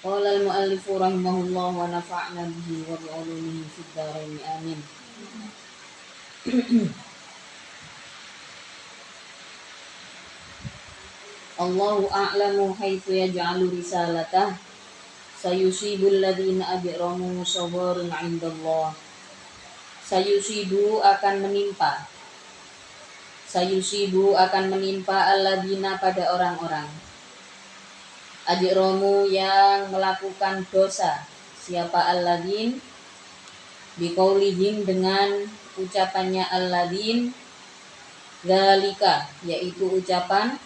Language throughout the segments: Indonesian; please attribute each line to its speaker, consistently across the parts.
Speaker 1: Qala al-mu'allifu rahimahullah wa nafa'na bihi wa bi 'ulumihi fid dharain amin. Allahu a'lamu haitsu yaj'alu risalatah sayusibul ladzina ajramu sabarun 'indallah. Sayusibu akan menimpa. Sayusibu akan menimpa alladzina pada orang-orang ajramu yang melakukan dosa. Siapa alladzin? Biqaulihim dengan ucapannya alladzin dzalika, yaitu ucapan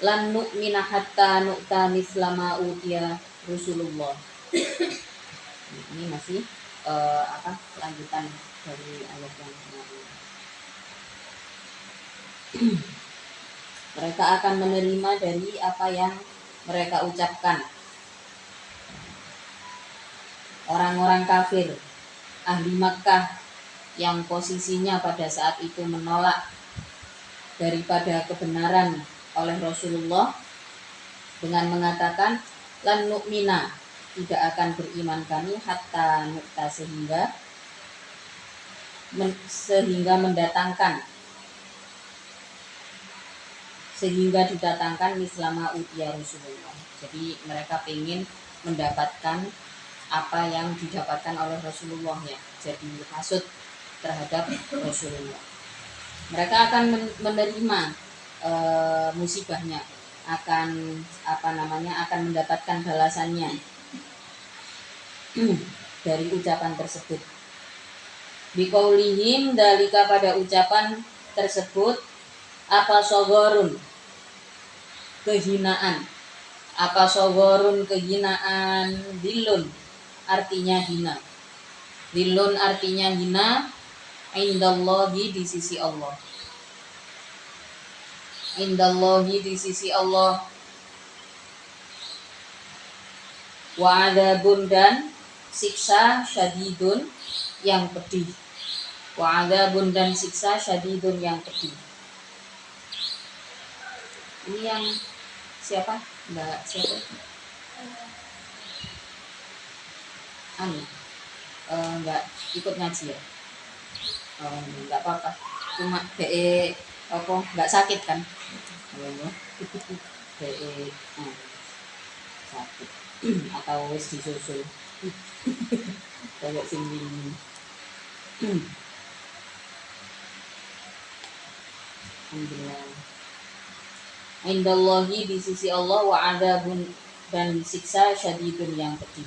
Speaker 1: lan nu'mina hatta nu'ta mislama utiya Rasulullah. Ini masih lanjutan dari ayat yang kemarin. Mereka akan menerima dari apa yang mereka ucapkan. Orang-orang kafir ahli Makkah yang posisinya pada saat itu menolak daripada kebenaran oleh Rasulullah dengan mengatakan lan nu'mina, tidak akan beriman kami hatta nu'ta, sehingga didatangkan mislama utiya Rasulullah. Jadi mereka ingin mendapatkan apa yang didapatkan oleh Rasulullah, ya. Jadi hasud terhadap Rasulullah. Mereka akan menerima musibahnya, akan akan mendapatkan balasannya dari ucapan tersebut. Biqaulihim dalika, pada ucapan tersebut, apa sogorun, kehinaan. Apa sogorun, kehinaan. Dilun artinya hina. Dilun artinya hina. Indallahi, di sisi Allah. Indallahi, di sisi Allah. Wa adzabun, dan siksa syadidun, yang pedih. Wa adzabun, dan siksa syadidun, yang pedih. Ini yang siapa? Mbak siapa? Enggak ikut ngaji ya? Enggak apa-apa. Cuma enggak sakit kan? Sakit atau wis disusul. Kayak sing ini. Alhamdulillah. Indallahi, di sisi Allah, wa adzabun, dan siksa syadidun, yang pedih.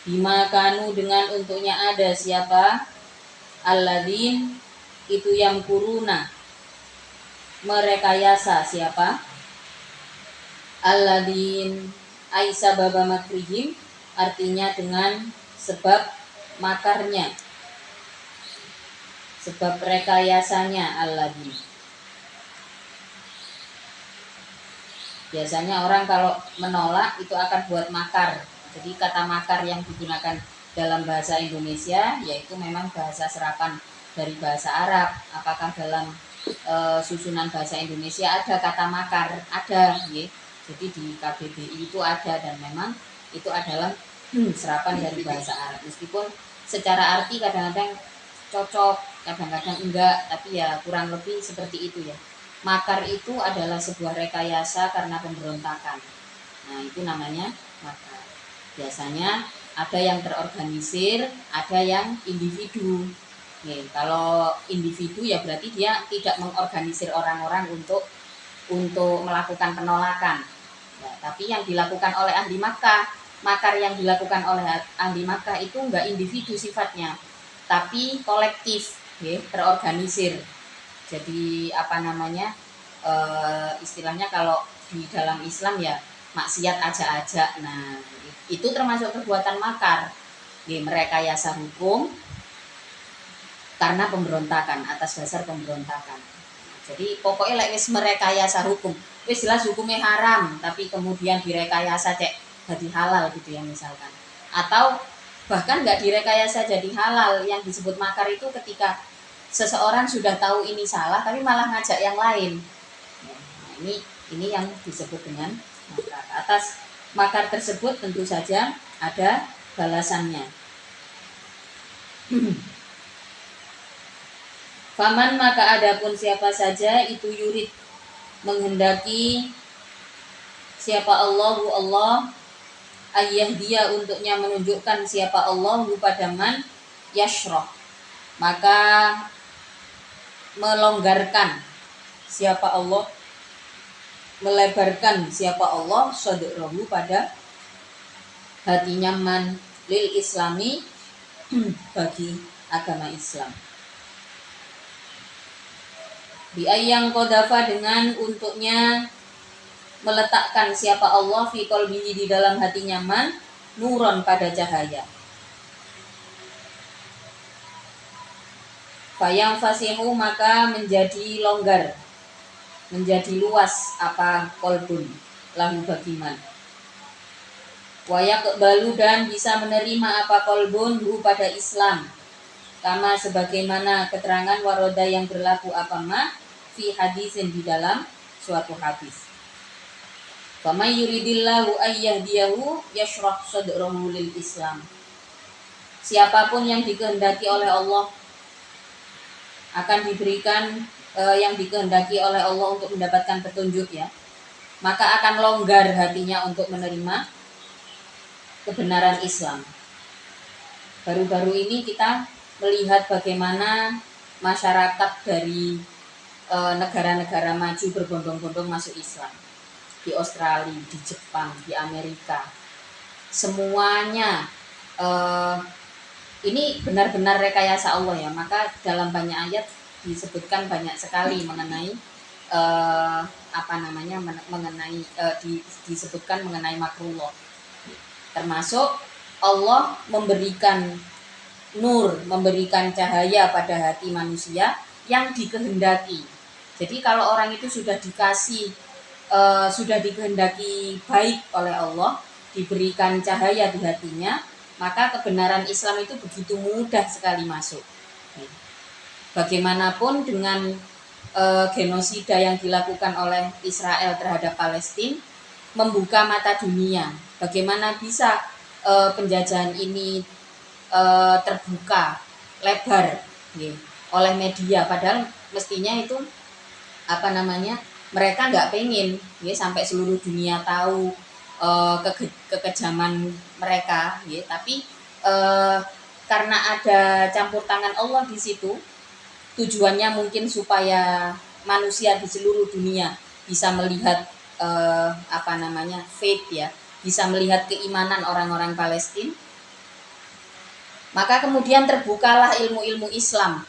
Speaker 1: Bima kanu, dengan untuknya ada siapa? Alladzin, itu yang kuruna, merekayasa. Siapa? Alladzin aisa baba makrihim, artinya dengan sebab makarnya, sebab rekayasanya. Alladzin, biasanya orang kalau menolak itu akan buat makar. Jadi kata makar yang digunakan dalam bahasa Indonesia yaitu memang bahasa serapan dari bahasa Arab. Apakah dalam susunan bahasa Indonesia ada kata makar? Ada, ya. Jadi di KBBI itu ada, dan memang itu adalah serapan dari bahasa Arab. Meskipun secara arti kadang-kadang cocok, kadang-kadang enggak, tapi ya kurang lebih seperti itu, ya. Makar itu adalah sebuah rekayasa karena pemberontakan. Nah, itu namanya makar. Biasanya ada yang terorganisir, ada yang individu. Nih, kalau individu ya berarti dia tidak mengorganisir orang-orang untuk melakukan penolakan. Nah, tapi yang dilakukan oleh ahli Makkah, makar yang dilakukan oleh ahli Makkah itu enggak individu sifatnya, tapi kolektif, ya, terorganisir. Jadi istilahnya kalau di dalam Islam ya maksiat aja-aja. Nah, itu termasuk perbuatan makar. Merekayasa hukum karena pemberontakan, atas dasar pemberontakan. Jadi pokoknya wis merekayasa hukum, wis jelas hukumnya haram, tapi kemudian direkayasa jadi halal gitu ya misalkan. Atau bahkan nggak direkayasa jadi halal. Yang disebut makar itu ketika seseorang sudah tahu ini salah tapi malah ngajak yang lain. Nah, ini yang disebut dengan makar. Atas makar tersebut tentu saja ada balasannya. Faman maka adapun siapa saja itu yurid menghendaki siapa Allah ayah dia untuknya menunjukkan siapa Allah pada man yashrah, maka melonggarkan siapa Allah, melebarkan siapa Allah sadrahu pada hatinya man lil islami bagi agama Islam. Biayang kodafa dengan untuknya meletakkan siapa Allah fi qalbihi di dalam hatinya man nuron pada cahaya. Fayang fasihu maka menjadi longgar, menjadi luas apa kolbun lahu bagi man. Wayak balu dan bisa menerima apa kolbun hu pada Islam. Kama sebagaimana keterangan waroda yang berlaku apa ma fi hadisin di dalam suatu hadis. Fama yuridillahu ayyahdiyahu yashrah sadrahu lil Islam. Siapapun yang dikehendaki oleh Allah akan diberikan yang dikehendaki oleh Allah untuk mendapatkan petunjuk ya, maka akan longgar hatinya untuk menerima kebenaran Islam. Baru-baru ini kita melihat bagaimana masyarakat dari negara-negara maju berbondong-bondong masuk Islam. Di Australia, di Jepang, di Amerika. Semuanya ini benar-benar rekayasa Allah ya. Maka dalam banyak ayat disebutkan banyak sekali mengenai disebutkan mengenai makrullah. Termasuk Allah memberikan nur, memberikan cahaya pada hati manusia yang dikehendaki. Jadi kalau orang itu sudah dikasih, sudah dikehendaki baik oleh Allah, diberikan cahaya di hatinya, maka kebenaran Islam itu begitu mudah sekali masuk. Bagaimanapun dengan genosida yang dilakukan oleh Israel terhadap Palestina, membuka mata dunia. Bagaimana bisa penjajahan ini terbuka lebar oleh media, padahal mestinya itu mereka nggak pengen sampai seluruh dunia tahu kekejaman mereka tapi karena ada campur tangan Allah di situ, tujuannya mungkin supaya manusia di seluruh dunia bisa melihat faith ya, bisa melihat keimanan orang-orang Palestina. Maka kemudian terbukalah ilmu-ilmu Islam.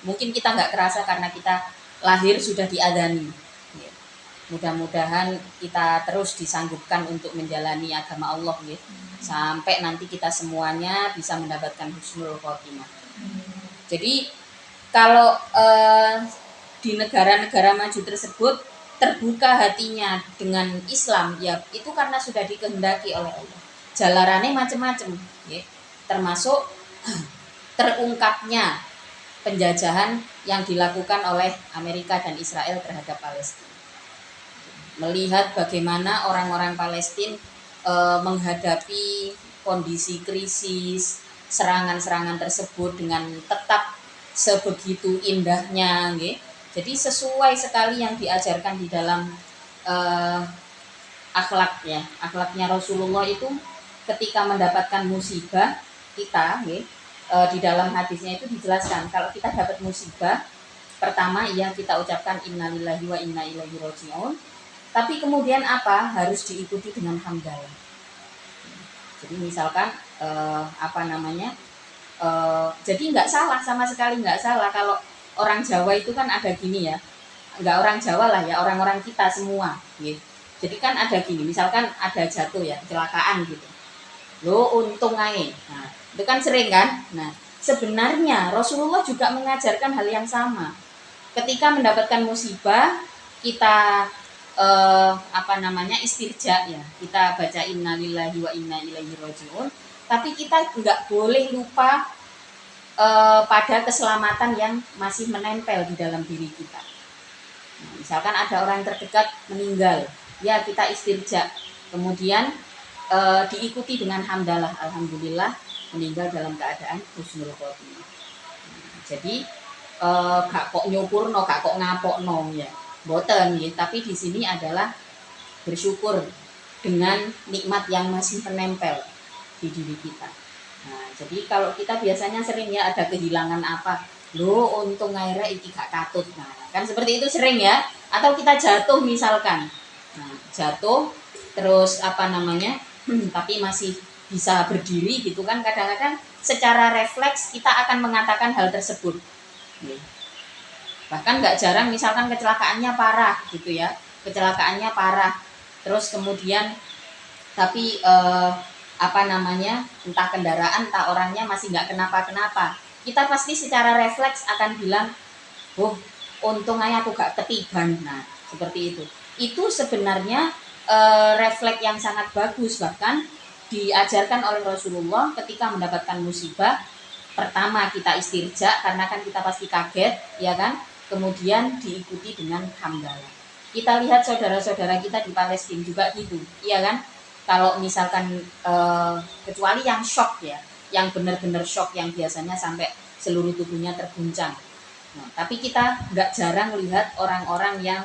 Speaker 1: Mungkin kita nggak kerasa karena kita lahir sudah diadani. Mudah-mudahan kita terus disanggupkan untuk menjalani agama Allah, sampai nanti kita semuanya bisa mendapatkan husnul khotimah. Jadi kalau di negara-negara maju tersebut terbuka hatinya dengan Islam, ya itu karena sudah dikehendaki oleh Allah. Jalarannya macam-macam, termasuk terungkapnya penjajahan yang dilakukan oleh Amerika dan Israel terhadap Palestina. Melihat bagaimana orang-orang Palestina menghadapi kondisi krisis, serangan-serangan tersebut dengan tetap sebegitu indahnya, jadi sesuai sekali yang diajarkan di dalam akhlaknya Rasulullah itu. Ketika mendapatkan musibah, kita di dalam hadisnya itu dijelaskan kalau kita dapat musibah, pertama kita ucapkan innalillahi wa inna ilaihi raji'un, tapi kemudian harus diikuti dengan hamdalah. Jadi misalkan jadi nggak salah, sama sekali nggak salah. Kalau orang Jawa itu kan ada gini ya, nggak orang Jawa lah ya, orang-orang kita semua jadi kan ada gini, misalkan ada jatuh ya, kecelakaan gitu, untung aja. Nah, itu kan sering kan. Nah, sebenarnya Rasulullah juga mengajarkan hal yang sama. Ketika mendapatkan musibah, kita istirja ya, kita baca innalillahi wa inna ilaihi raji'un, tapi kita nggak boleh lupa pada keselamatan yang masih menempel di dalam diri kita. Nah, misalkan ada orang terdekat meninggal, ya kita istirja, kemudian diikuti dengan hamdalah, alhamdulillah meninggal dalam keadaan husnul khotimah. Jadi gak kok nyukurno, gak kok ngapokno ya, boten ya. Tapi di sini adalah bersyukur dengan nikmat yang masih menempel di diri kita. Nah, jadi kalau kita biasanya sering ya ada kehilangan apa, lo untung akhirnya iki gak katut. Nah, kan seperti itu sering ya. Atau kita jatuh misalkan, nah, jatuh terus apa namanya, tapi masih bisa berdiri gitu kan. Kadang-kadang secara refleks kita akan mengatakan hal tersebut. Bahkan nggak jarang misalkan kecelakaannya parah gitu ya, kecelakaannya parah, terus kemudian tapi apa namanya, entah kendaraan entah orangnya masih nggak kenapa-kenapa, kita pasti secara refleks akan bilang, oh untung aja aku gak ketiban. Nah seperti itu sebenarnya refleks yang sangat bagus, bahkan diajarkan oleh Rasulullah ketika mendapatkan musibah. Pertama kita istirja karena kan kita pasti kaget ya kan, kemudian diikuti dengan hamdalah. Kita lihat saudara-saudara kita di Palestina juga gitu iya kan. Kalau misalkan kecuali yang shock ya, yang benar-benar shock yang biasanya sampai seluruh tubuhnya terguncang. Nah, tapi kita nggak jarang lihat orang-orang yang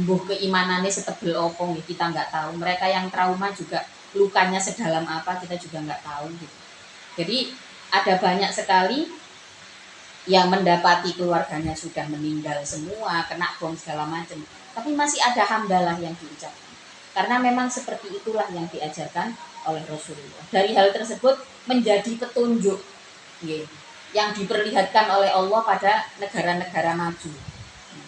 Speaker 1: mbuh keimanannya setebel opong ya, kita nggak tahu. Mereka yang trauma juga lukanya sedalam apa kita juga nggak tahu gitu. Jadi ada banyak sekali yang mendapati keluarganya sudah meninggal semua, kena bom segala macam, tapi masih ada hamdalah yang diucapkan. Karena memang seperti itulah yang diajarkan oleh Rasulullah. Dari hal tersebut menjadi petunjuk yang diperlihatkan oleh Allah pada negara-negara maju.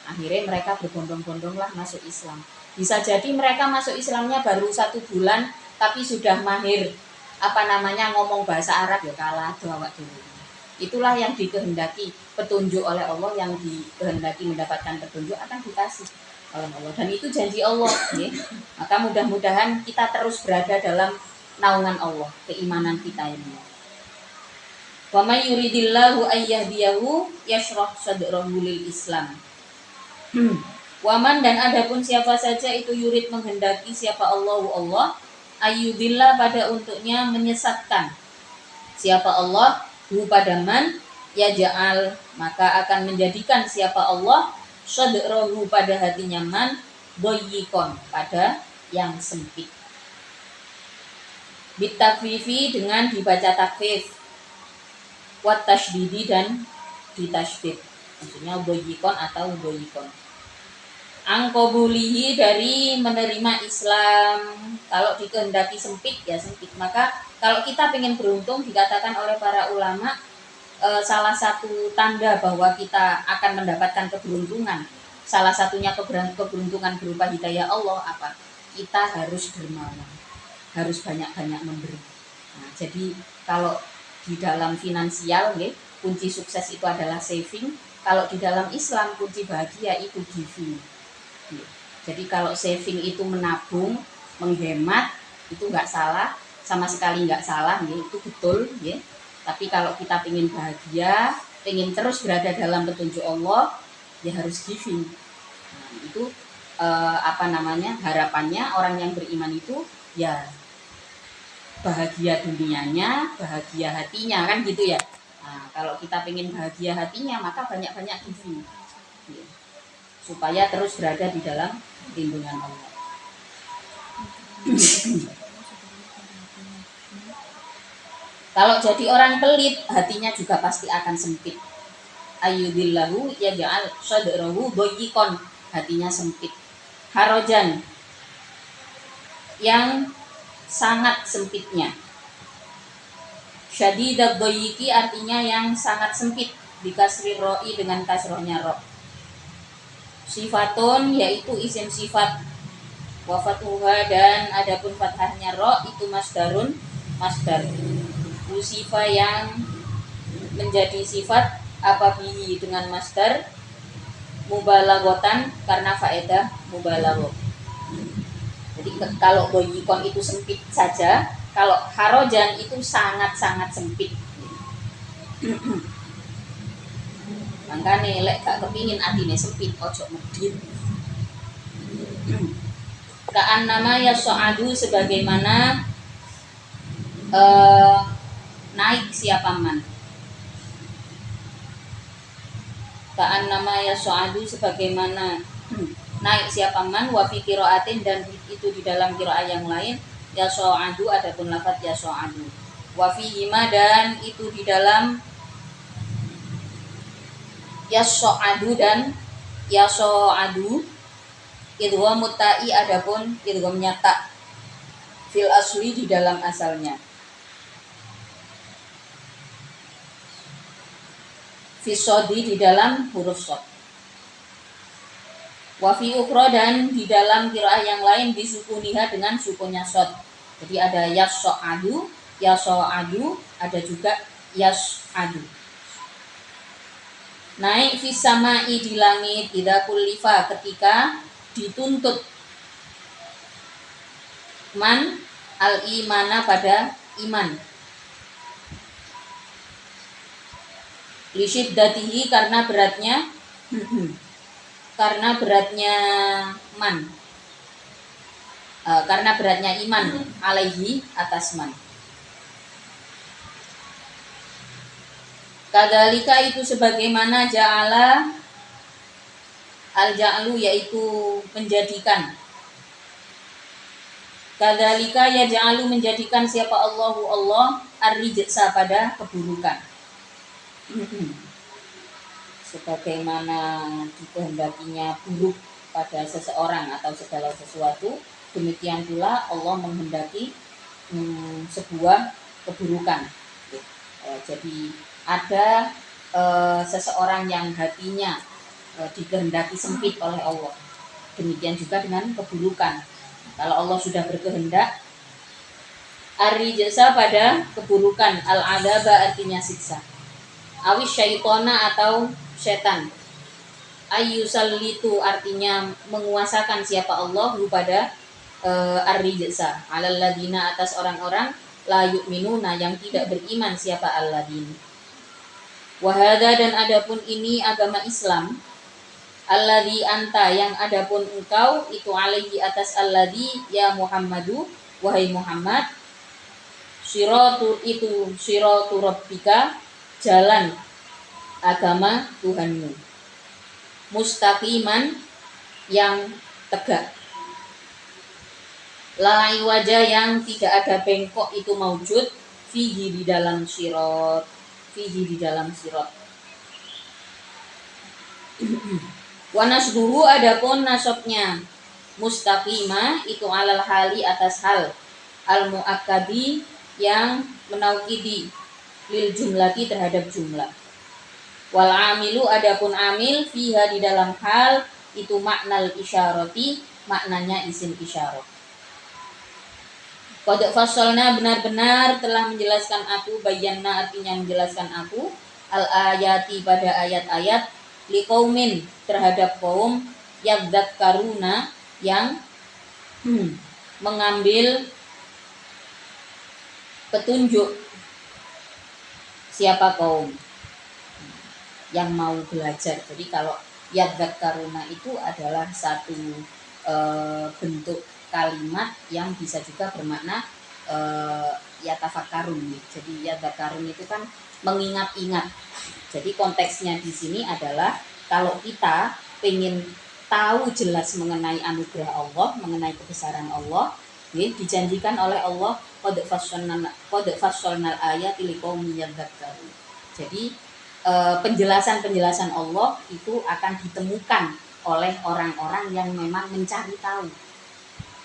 Speaker 1: Akhirnya mereka berbondong-bondonglah masuk Islam. Bisa jadi mereka masuk Islamnya baru 1 bulan, tapi sudah mahir apa namanya ngomong bahasa Arab ya kalah awak dulu. Itulah yang dikehendaki petunjuk oleh Allah, yang dikehendaki mendapatkan petunjuk akan dikasih oleh Allah, dan itu janji Allah ya. Maka mudah-mudahan kita terus berada dalam naungan Allah, keimanan kita ini. Wa may yuridillahu ayyahdiyahu yashrah sadrahu lil Islam. Waman dan adapun siapa saja itu yurid menghendaki siapa Allah ayyudillah pada untuknya menyesatkan siapa Allah hu pada man ya ja'al maka akan menjadikan siapa Allah sadrahu pada hatinya man doyikon pada yang sempit. Bitakfifi dengan dibaca takfif, wat tasydidi dan ditasydid, maksudnya doyikon atau doyikon. Angkobulihi dari menerima Islam. Kalau dikehendaki sempit ya sempit. Maka kalau kita ingin beruntung, dikatakan oleh para ulama salah satu tanda bahwa kita akan mendapatkan keberuntungan, salah satunya keberuntungan berupa hidayah Allah apa? Kita harus dermawan, harus banyak-banyak memberi. Nah, jadi kalau di dalam finansial ya, kunci sukses itu adalah saving. Kalau di dalam Islam kunci bahagia itu giving. Jadi kalau saving itu menabung, menghemat, itu nggak salah, sama sekali nggak salah, ya, itu betul, ya. Tapi kalau kita ingin bahagia, ingin terus berada dalam petunjuk Allah, ya harus giving. Nah, itu apa namanya, harapannya orang yang beriman itu ya bahagia dunianya, bahagia hatinya, kan gitu ya. Nah, kalau kita ingin bahagia hatinya, maka banyak-banyak giving. Ya. Supaya terus berada di dalam lindungan Allah. Kalau jadi orang pelit, hatinya juga pasti akan sempit. Ayyudillahu yaj'al sadrahu doyikon, hatinya sempit. Harojan, yang sangat sempitnya. Syadidat doyiki artinya yang sangat sempit, dikasri ro'i dengan kasrohnya ro'. Sifatun yaitu isim sifat, wafatuha dan adapun fathahnya ro itu masdarun, masdar. Usifa yang menjadi sifat apabihi dengan masdar, mubalaghatan karena faedah mubalagho. Jadi kalau doyikon itu sempit saja, kalau harojan itu sangat-sangat sempit. Makanya lek gak kepingin atine sempit, ojo medit. Ka'an nama yas'adu sebagaimana naik siapa man. Ka'an nama yas'adu sebagaimana naik siapa man wa fi qiraatin dan itu di dalam qiraah yang lain yas'adu adapun lafaz yas'adu. Wa fihima dan itu di dalam yas'adu dan yas'adu idgham mutai adapun idgham nyata fil asli di dalam asalnya. Fisodi di dalam huruf shod. Wafi ukro dan di dalam qiraah yang lain disukuniha dengan sukunnya shod. Jadi ada yas'adu, yas'adu, ada juga yas'adu. Naik fis sama'i di langit idza kullifa ketika dituntut man al imana pada iman. Lisyiddatihi karena beratnya man karena beratnya iman alaihi atas man. Kadzalika itu sebagaimana ja'ala al-ja'lu yaitu menjadikan. Kadzalika ya ja'alu menjadikan siapa Allahu Allah ar-rijsa pada keburukan. Sebagaimana dikehendakinya buruk pada seseorang atau segala sesuatu, demikian pula Allah menghendaki sebuah keburukan. Jadi ada seseorang yang hatinya dikehendaki sempit oleh Allah. Demikian juga dengan keburukan. Kalau Allah sudah berkehendak ar-rijsa pada keburukan, al-adaba artinya siksa. Awis syaitona atau setan. Ayyusallitu artinya menguasakan siapa Allah pada ar-rijsa alal ladina atas orang-orang la yu'minuna yang tidak beriman siapa alladin. Wahada dan adapun ini agama Islam. Alladhi anta yang adapun engkau itu alaihi atas alladhi ya Muhammadu wahai Muhammad. Siratu itu siratu rabbika jalan agama Tuhanmu. Mustaqiman yang tegak. La iwaja yang tidak ada bengkok itu maujud fihi di dalam sirat. Fihi di dalam sirat. Wa nasbuhu adapun nasabnya mustaqima itu alal hali atas hal al muakkadi yang menaukidi lil jumlati terhadap jumlah. Wal amilu adapun amil fiha di dalam hal itu maknal isyarati maknanya isim isyarat. Qad fassalna benar-benar telah menjelaskan aku bayanna artinya menjelaskan aku al ayati pada ayat-ayat liqaumin terhadap kaum yadzakkaruna yang mengambil petunjuk. Siapa kaum yang mau belajar. Jadi kalau yadzakkaruna itu adalah satu bentuk kalimat yang bisa juga bermakna yatafakkarun. Jadi yadzakkarun itu kan mengingat-ingat. Jadi konteksnya di sini adalah kalau kita pengen tahu jelas mengenai anugerah Allah, mengenai kebesaran Allah, dijanjikan oleh Allah qad fassalnal ayati liqaumin yadzakkarun. Jadi penjelasan-penjelasan Allah itu akan ditemukan oleh orang-orang yang memang mencari tahu.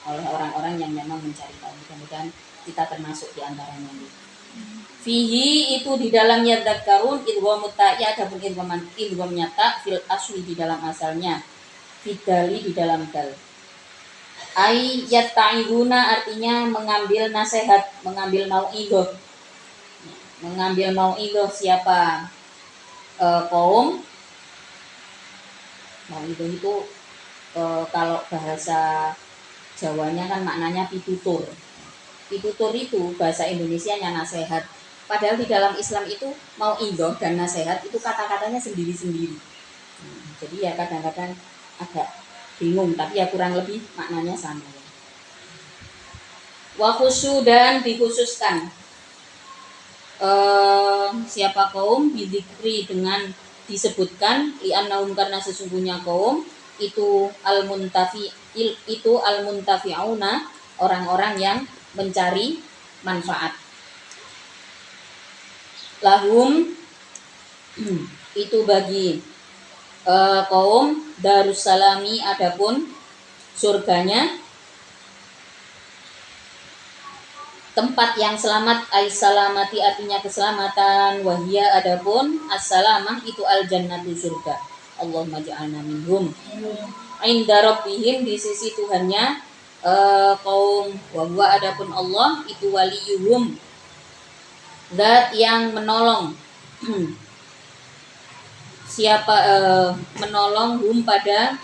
Speaker 1: Mudah-mudahan kita termasuk di antaranya. Fihi itu di dalam yadzakkarun idgham mutai adapun idgham nyata fil asli di dalam asalnya. Fidali di dalam dal. Ai yatta'iduna artinya mengambil nasihat, mengambil mau'idhah. Mengambil mau'idhah siapa? Kaum. Mau'idhah itu kalau bahasa Jawanya kan maknanya pitutur. Pitutur itu bahasa Indonesianya nasihat. Padahal di dalam Islam itu mau'idhah dan nasihat itu kata-katanya sendiri-sendiri. Jadi ya kadang-kadang agak bingung, tapi ya kurang lebih maknanya sama ya. Wa khusu dan dikhususkan siapa kaum bidikri dengan disebutkan li'annahum karena sesungguhnya kaum itu al-muntafi'una orang-orang yang mencari manfaat. Lahum itu bagi kaum Darussalami adapun surganya tempat yang selamat salamati artinya keselamatan wahia adapun as-salamah itu al-jannatu surga. Allahumma ja'alna minhum. Inda rabbihim di sisi Tuhannya kaum wa adapun Allah itu waliyuhum zat yang menolong siapa menolong hum pada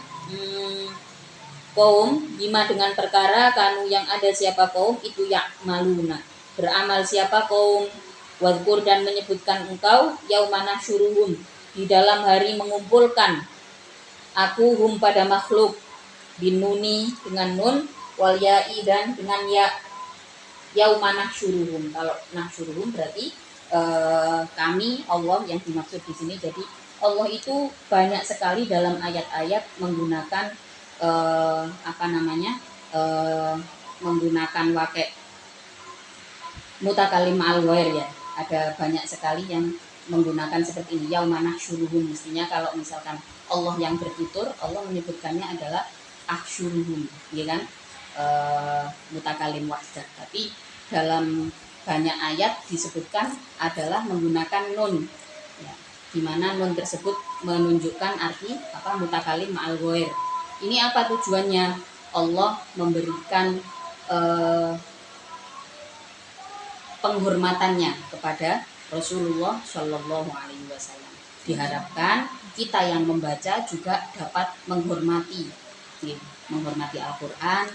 Speaker 1: kaum bima dengan perkara kanu yang ada siapa kaum itu maluna beramal siapa kaum wadkur dan menyebutkan engkau yaumana syuruhum di dalam hari mengumpulkan aku hum pada makhluk binuni dengan nun wal ya'i dan dengan ya yaumana syuruhum. Kalau nahsyuruhum berarti kami Allah yang dimaksud di sini. Jadi Allah itu banyak sekali dalam ayat-ayat menggunakan menggunakan wake mutakalim al-ghair ya. Ada banyak sekali yang menggunakan seperti ini yaumana syuruhum. Mestinya kalau misalkan Allah yang bertutur, Allah menyebutkannya adalah ahsyuruhum, ya kan? Mutakalim wahdah. Tapi dalam banyak ayat disebutkan adalah menggunakan nun ya, di mana nun tersebut menunjukkan arti mutakalim ma'al ghair. Ini apa tujuannya? Allah memberikan penghormatannya kepada Rasulullah Shallallahu Alaihi Wasallam. Diharapkan kita yang membaca juga dapat menghormati Al-Quran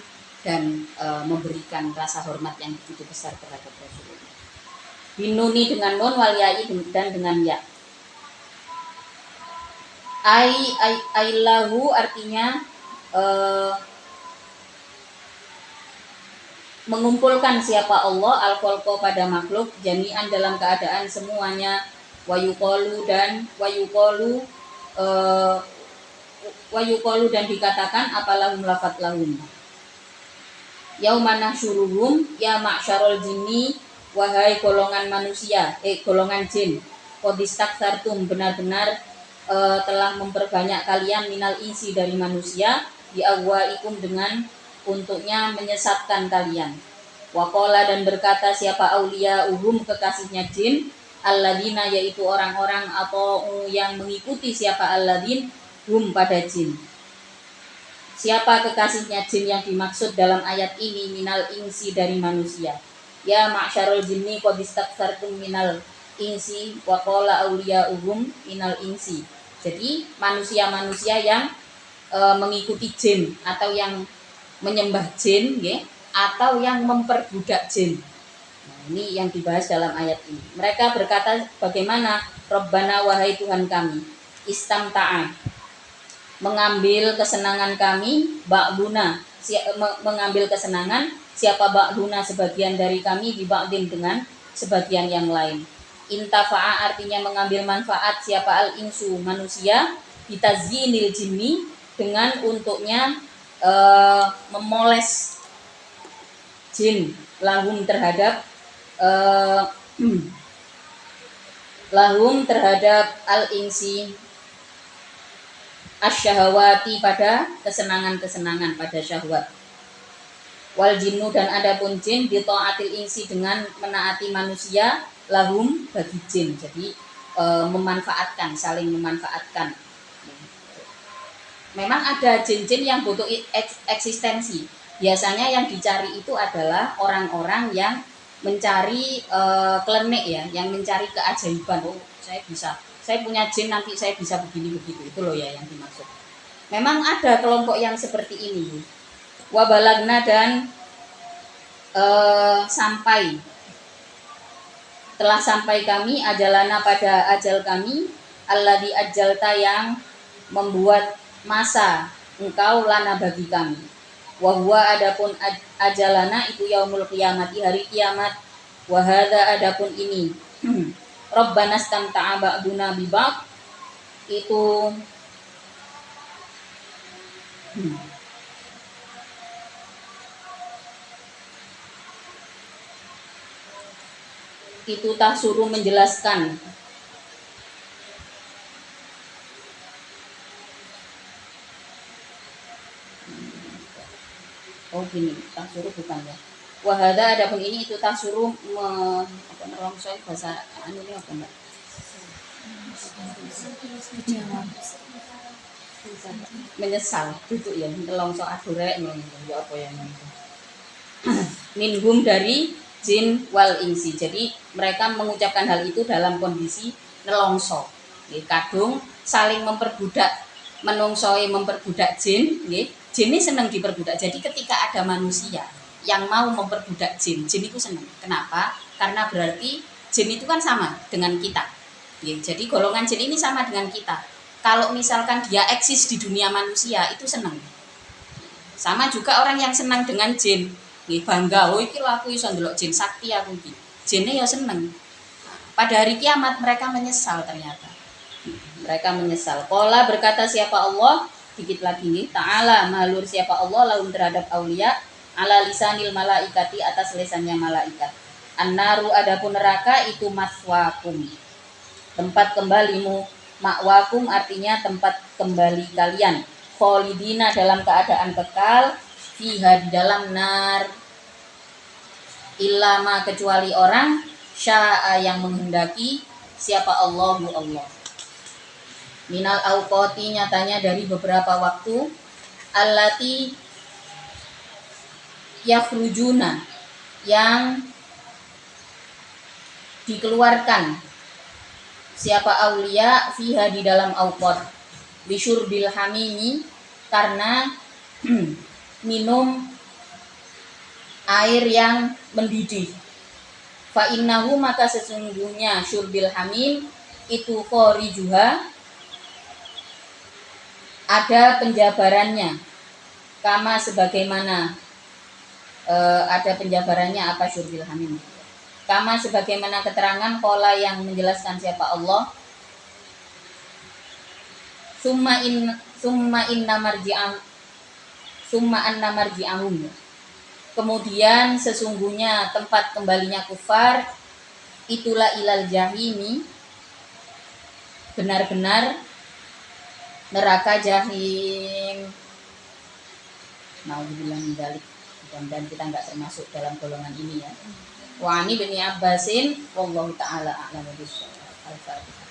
Speaker 1: dan memberikan rasa hormat yang begitu besar terhadap Rasulullah. Binuni dengan nun wal ya'i dan dengan ya. Ailahu artinya mengumpulkan siapa Allah al-khalqa pada makhluk jami'an dalam keadaan semuanya wayuqalu dan dikatakan apalahum lafat lahum yaumana syuruhum ya ma'syarul jinni wahai golongan manusia golongan jin qadistakthartum benar-benar telah memperbanyak kalian minal insi dari manusia di awaikum dengan untuknya menyesatkan kalian. Waqala dan berkata siapa aulia kekasihnya jin alladzina yaitu orang-orang atau yang mengikuti siapa alladzin hum pada jin. Siapa kekasihnya jin yang dimaksud dalam ayat ini minal insi dari manusia. Ya ma'syarul jinni qad istakthartum minal insi wa qala auliya'uhum minal insi. Jadi manusia-manusia yang mengikuti jin atau yang menyembah jin ya, atau yang memperbudak jin. Nah, ini yang dibahas dalam ayat ini. Mereka berkata bagaimana? Rabbana wahai Tuhan kami, istamta'a mengambil kesenangan kami, ba'duna mengambil kesenangan siapa ba'duna sebagian dari kami di ba'din dengan sebagian yang lain. Intafa'a artinya mengambil manfaat siapa al-insu manusia bitazinil jinni dengan untuknya memoles jin lahum terhadap al-insi asyahawati pada kesenangan-kesenangan pada syahwat wal jinnu dan adapun jin ditaatil insi dengan menaati manusia lahum bagi jin. Jadi memanfaatkan, saling memanfaatkan. Memang ada jin-jin yang butuh eksistensi. Biasanya yang dicari itu adalah orang-orang yang mencari klenik ya, yang mencari keajaiban. Oh, saya punya jin nanti saya bisa begini begitu. Itu loh ya yang dimaksud. Memang ada kelompok yang seperti ini. Wabalagna dan telah sampai kami ajalana pada ajal kami alladzi ajalta yang membuat masa engkau lana bagi kami. Wa huwa adapun ajalana itu yaumul qiyamati, hari kiamat. Wa hadza adapun ini Rabbana stamta'a ba'duna bi ba'd, itu itu tak suruh menjelaskan. Oh gini, tak suruh bukan ya. Wahada adapun ini itu tak suruh saya bahasa anu ini apa enggak? Menyesal itu ya, nelongso adurek ya apa yang itu. Minhum dari jin wal insi. Jadi mereka mengucapkan hal itu dalam kondisi nelongso. Kadung saling memperbudak, menungsoi memperbudak jin. Jin ini senang diperbudak. Jadi ketika ada manusia yang mau memperbudak jin itu senang. Kenapa? Karena berarti jin itu kan sama dengan kita. Jadi golongan jin ini sama dengan kita. Kalau misalkan dia eksis di dunia manusia itu senang. Sama juga orang yang senang dengan jin. Bangga, oh iki aku iso ndelok jin sakti aku iki. Jinnya ya seneng. Pada hari kiamat mereka menyesal ternyata. Mereka menyesal. Qala berkata siapa Allah, dikit lagi nih, ta'ala mahlur siapa Allah lahum terhadap aulia ala lisanil malaikati atas lisannya malaikat. An-naru adapun neraka itu maswakum. Tempat kembalimu, makwakum artinya tempat kembali kalian. Kholidina dalam keadaan kekal, fiha di dalam nar, ilama kecuali orang sya'a yang menghendaki siapa Allahu Allah. Minal auqati nyatanya dari beberapa waktu, allati yakhrujuna yang dikeluarkan siapa aulia fiha di dalam auqat, bisyurbil hamimi karena minum air yang mendidih. Fa innahu maka sesungguhnya syurbil hamim itu khorijuha ada penjabarannya, kama sebagaimana ada penjabarannya apa syurbil hamim. Kama sebagaimana keterangan pola yang menjelaskan siapa Allah. Summa anna marji'ahum. Kemudian sesungguhnya tempat kembalinya kufar itulah ilal jahimi, benar-benar neraka jahim. Nauzubillah min dzalik. Dan kita enggak termasuk dalam golongan ini ya. Wa ani bin Abbasin wallahu taala a'lamu bissawab. Al-Fatihah.